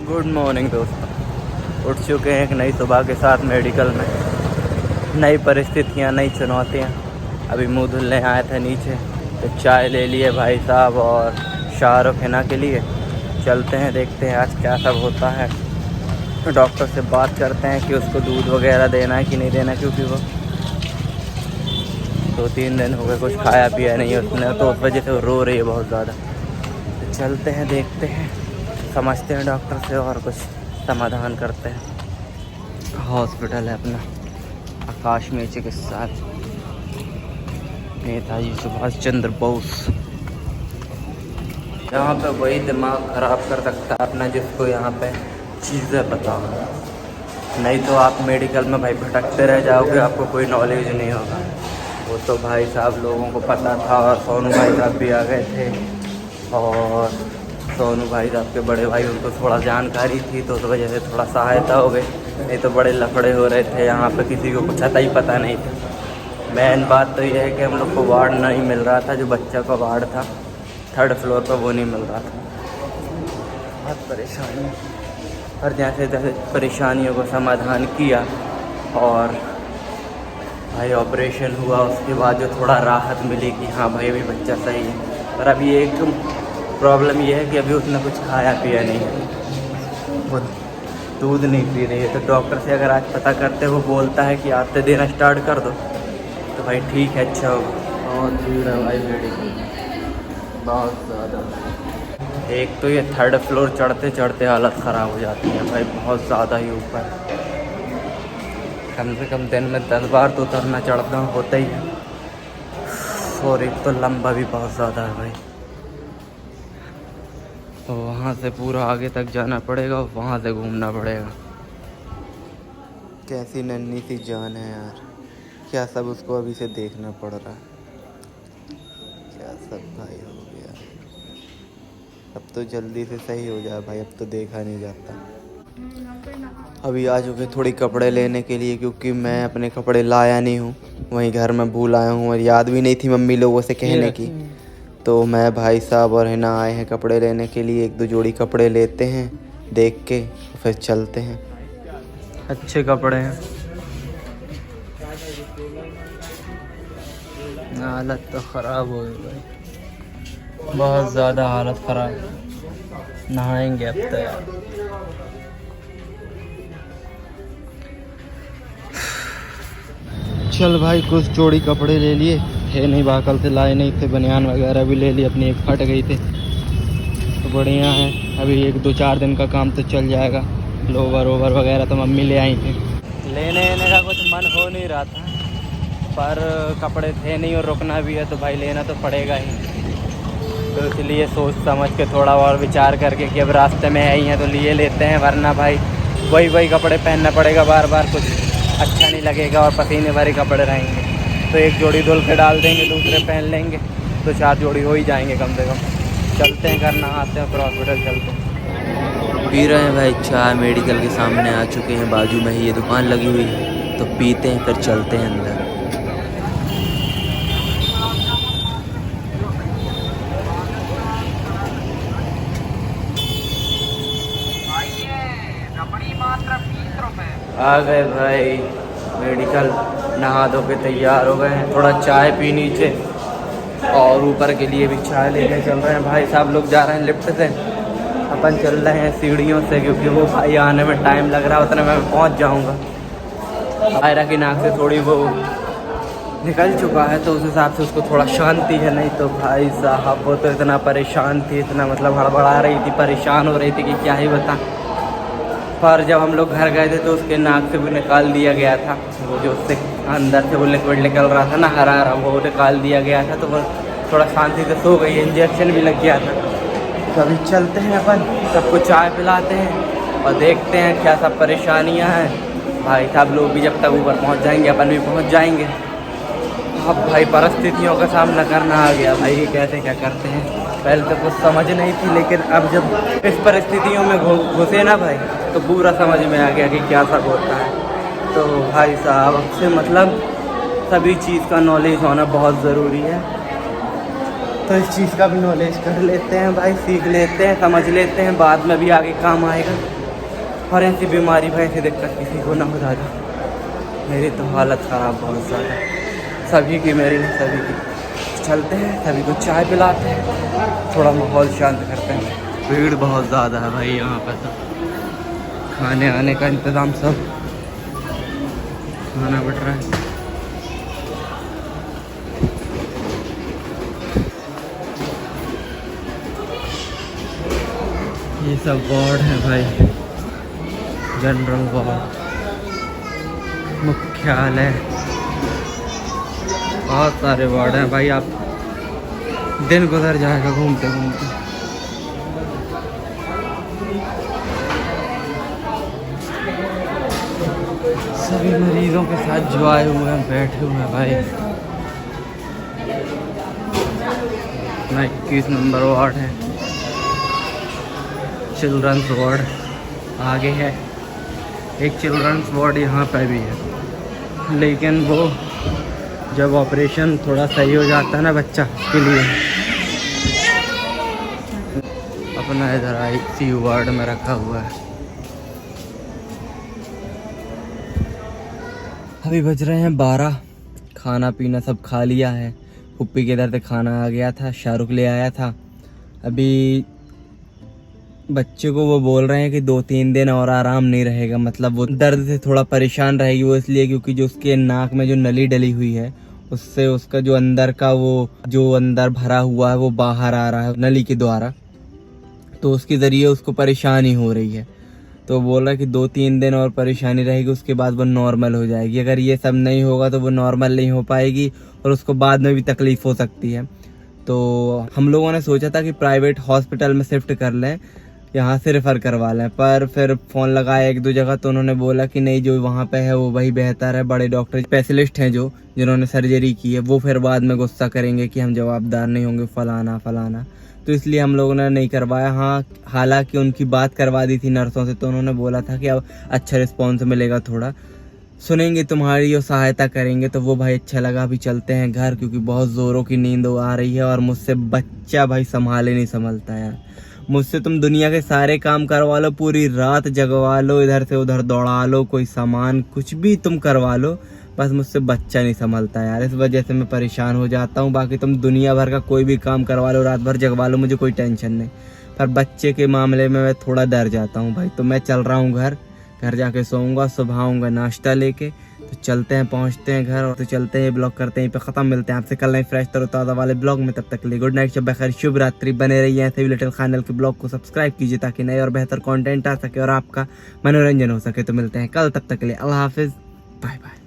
Good morning दोस्तों। उठ चुके हैं एक नई सुबह के साथ मेडिकल में। नई परिस्थितियाँ, नई चुनौतियाँ। अभी मुंह धुलने आए थे नीचे तो चाय ले लिए भाई साहब और शाहरुख हिना के लिए। चलते हैं, देखते हैं आज क्या सब होता है। डॉक्टर से बात करते हैं कि उसको दूध वगैरह देना है कि नहीं देना, क्योंकि वो 2-3 दिन हो गए कुछ खाया पिया नहीं है उसने, तो उस वजह से वो रो रही है बहुत ज़्यादा। तो चलते हैं, देखते हैं, समझते हैं डॉक्टर से और कुछ समाधान करते हैं। हॉस्पिटल है अपना आकाश में चिकित्सालय, नेताजी सुभाष चंद्र बोस। यहाँ पे वही दिमाग ख़राब कर सकता है अपना जिसको यहाँ पे चीज़ें पता हो। नहीं तो आप मेडिकल में भाई भटकते रह जाओगे, आपको कोई नॉलेज नहीं होगा। वो तो भाई साहब लोगों को पता था और सोनू भाई साहब भी आ गए थे और सोनू भाई साहब के बड़े भाई, उनको थोड़ा जानकारी थी तो उस वजह से थोड़ा सहायता हो गई। नहीं तो बड़े लफड़े हो रहे थे यहाँ पे, किसी को कुछ आता ही पता नहीं था। मेन बात तो यह है कि हम लोग को वार्ड नहीं मिल रहा था, जो बच्चा का वार्ड था 3rd फ्लोर पर, वो नहीं मिल रहा था। बहुत परेशानी, और जैसे जैसे परेशानियों को समाधान किया और भाई ऑपरेशन हुआ, उसके बाद जो थोड़ा राहत मिली कि हाँ भाई अभी बच्चा सही है। पर अभी एक प्रॉब्लम ये है कि अभी उसने कुछ खाया पिया नहीं है, वो दूध नहीं पी रही है। तो डॉक्टर से अगर आज पता करते, वो बोलता है कि आते देना स्टार्ट कर दो तो भाई ठीक है, अच्छा होगा। बहुत भीड़ है भाई मेडिकल में, बहुत ज़्यादा। एक तो ये 3rd फ्लोर चढ़ते चढ़ते हालत ख़राब हो जाती है भाई, बहुत ज़्यादा ही ऊपर। कम से कम दिन में 10 बार तो उतरना चढ़ना होता ही है, और एक तो लंबा भी बहुत ज़्यादा है भाई। तो वहाँ से पूरा आगे तक जाना पड़ेगा, वहाँ से घूमना पड़ेगा। कैसी नन्ही सी जान है यार, क्या सब उसको अभी से देखना पड़ रहा है, क्या सब भाई हो गया। अब तो जल्दी से सही हो जाए भाई, अब तो देखा नहीं जाता। अभी आ चुके थोड़ी कपड़े लेने के लिए, क्योंकि मैं अपने कपड़े लाया नहीं हूँ, वहीं घर में भूल आया हूँ और याद भी नहीं थी मम्मी लोगों से कहने की। तो मैं भाई साहब और हिना आए हैं कपड़े लेने के लिए। 1-2 जोड़ी कपड़े लेते हैं, देख के फिर चलते हैं। अच्छे कपड़े हैं, हालत तो ख़राब हो गई भाई, बहुत ज़्यादा हालत ख़राब। नहाएंगे अब तो यार। चल भाई, कुछ जोड़ी कपड़े ले लिए थे, नहीं बाकल से लाए नहीं थे, बनियान वगैरह भी ले ली, अपनी एक फट गई थी तो बढ़िया है। अभी 1-2-4 दिन का काम तो चल जाएगा। लोवर ओवर वगैरह तो मम्मी ले आई थी। लेने का कुछ मन हो नहीं रहा था, पर कपड़े थे नहीं और रुकना भी है तो भाई लेना तो पड़ेगा ही। तो इसलिए सोच समझ के थोड़ा और विचार करके कि अब रास्ते में है ही हैं तो लिए लेते हैं, वरना भाई वही कपड़े पहनना पड़ेगा बार बार, कुछ अच्छा नहीं लगेगा और पसीने भरे कपड़े रहेंगे। तो एक जोड़ी धुल के डाल देंगे, दूसरे पहन लेंगे तो 4 जोड़ी हो ही जाएंगे कम से कम। चलते हैं, घर नहाते हैं, फिर हॉस्पिटल चलते हैं। पी रहे हैं भाई चाय, मेडिकल के सामने आ चुके हैं, बाजू में ही ये दुकान लगी हुई है, तो पीते हैं फिर चलते हैं अंदर। आ गए भाई मेडिकल, नहा धो के तैयार हो गए हैं। थोड़ा चाय पी नीचे और ऊपर के लिए भी चाय लेने चल रहे हैं। भाई साहब लोग जा रहे हैं लिफ्ट से, अपन चल रहे हैं सीढ़ियों से, क्योंकि वो भाई आने में टाइम लग रहा है, उतने में मैं पहुंच जाऊंगा। आयरा की नाक से थोड़ी वो निकल चुका है तो उस हिसाब से उसको थोड़ा शांति है। नहीं तो भाई साहब वो तो इतना परेशान थी, इतना मतलब हड़बड़ा रही थी, परेशान हो रही थी कि क्या ही बता। पर जब हम लोग घर गए थे तो उसके नाक से भी निकाल दिया गया था, वो जो उससे अंदर से वो लिक्विड निकल रहा था ना, हरा हरा, वो निकाल दिया गया था। तो वो थोड़ा शांति से सो गई, इंजेक्शन भी लग गया था। तो अभी चलते हैं अपन, सबको चाय पिलाते हैं और देखते हैं क्या सब परेशानियां हैं। भाई साहब लोग भी जब तक ऊपर पहुंच जाएंगे अपन भी पहुंच जाएंगे। अब भाई परिस्थितियों का सामना करना आ गया भाई, कि कैसे क्या करते हैं। पहले तो कुछ समझ नहीं थी, लेकिन अब जब इस परिस्थितियों में घुसे ना भाई, तो पूरा समझ में आ गया कि क्या सब होता है। तो भाई साहब अब से मतलब सभी चीज़ का नॉलेज होना बहुत ज़रूरी है। तो इस चीज़ का भी नॉलेज कर लेते हैं भाई, सीख लेते हैं, समझ लेते हैं, बाद में भी आगे काम आएगा। और ऐसी बीमारी भाई ऐसी दिक्कत किसी को ना हो दादा। मेरी तो हालत ख़राब बहुत ज़्यादा, सभी की, मेरी नहीं सभी की। चलते हैं, सभी को चाय पिलाते हैं, थोड़ा माहौल शांत करते हैं। भीड़ बहुत ज़्यादा है भाई यहाँ पर, तो खाने आने का इंतज़ाम सब खाना पड़ रहा है। ये सब वार्ड है भाई, जनरल वार्ड, मुख्यालय, बहुत सारे वार्ड हैं भाई। आप दिन गुजर जाएगा घूमते घूमते। सभी मरीजों के साथ जो आए हुए हैं बैठे हुए हैं भाई। अपना 21 नंबर वार्ड है, चिल्ड्रंस वार्ड आगे है। एक चिल्ड्रंस वार्ड यहाँ पे भी है, लेकिन वो जब ऑपरेशन थोड़ा सही हो जाता है ना बच्चा के लिए, अपना इधर ICU वार्ड में रखा हुआ है। अभी बज रहे हैं 12, खाना पीना सब खा लिया है। पुप्पी के इधर से खाना आ गया था, शाहरुख ले आया था। अभी बच्चे को वो बोल रहे हैं कि 2-3 दिन और आराम नहीं रहेगा, मतलब वो दर्द से थोड़ा परेशान रहेगी। वो इसलिए क्योंकि जो उसके नाक में जो नली डली हुई है, उससे उसका जो अंदर का वो जो अंदर भरा हुआ है वो बाहर आ रहा है नली के द्वारा, तो उसके ज़रिए उसको परेशानी हो रही है। तो बोल रहा है कि 2-3 दिन और परेशानी रहेगी, उसके बाद वो नॉर्मल हो जाएगी। अगर ये सब नहीं होगा तो वो नॉर्मल नहीं हो पाएगी और उसको बाद में भी तकलीफ़ हो सकती है। तो हम लोगों ने सोचा था कि प्राइवेट हॉस्पिटल में शिफ्ट कर लें, यहाँ से रेफ़र करवा लें, पर फिर फ़ोन लगाया 1-2 जगह तो उन्होंने बोला कि नहीं, जो वहाँ पे है वो वही बेहतर है। बड़े डॉक्टर स्पेशलिस्ट हैं जो जिन्होंने सर्जरी की है, वो फिर बाद में गुस्सा करेंगे कि हम जवाबदार नहीं होंगे, फ़लाना फ़लाना। तो इसलिए हम लोगों ने नहीं करवाया। हाँ, हालांकि उनकी बात करवा दी थी नर्सों से, तो उन्होंने बोला था कि अब अच्छा रिस्पॉन्स मिलेगा, थोड़ा सुनेंगे तुम्हारी और सहायता करेंगे। तो वो भाई अच्छा लगा। अभी चलते हैं घर, क्योंकि बहुत ज़ोरों की नींद आ रही है और मुझसे बच्चा भाई संभाले नहीं संभलता यार। मुझसे तुम दुनिया के सारे काम करवा लो, पूरी रात जगवा लो, इधर से उधर दौड़ा लो, कोई सामान कुछ भी तुम करवा लो, बस मुझसे बच्चा नहीं संभलता यार। इस वजह से मैं परेशान हो जाता हूँ। बाकी तुम दुनिया भर का कोई भी काम करवा लो, रात भर जगवा लो, मुझे कोई टेंशन नहीं, पर बच्चे के मामले में मैं थोड़ा डर जाता हूँ भाई। तो मैं चल रहा हूँ घर जाके सोऊंगा, सुबह आऊँगा नाश्ता लेके। तो चलते हैं, पहुँचते हैं घर और तो चलते हैं, ये ब्लॉग करते हैं, पे ख़त्म। मिलते हैं आपसे कल नए फ्रेश तरोताज़ा वाले ब्लॉग में। तब तक के लिए गुड नाइट, शब बखैर, शुभ रात्रि। बने रहिए ऐसे भी लिटिल खानल के ब्लॉग को सब्सक्राइब कीजिए ताकि नए और बेहतर कंटेंट आ सके और आपका मनोरंजन हो सके। तो मिलते हैं कल, तब तक के लिए अल्लाह हाफिज़, बाय बाय।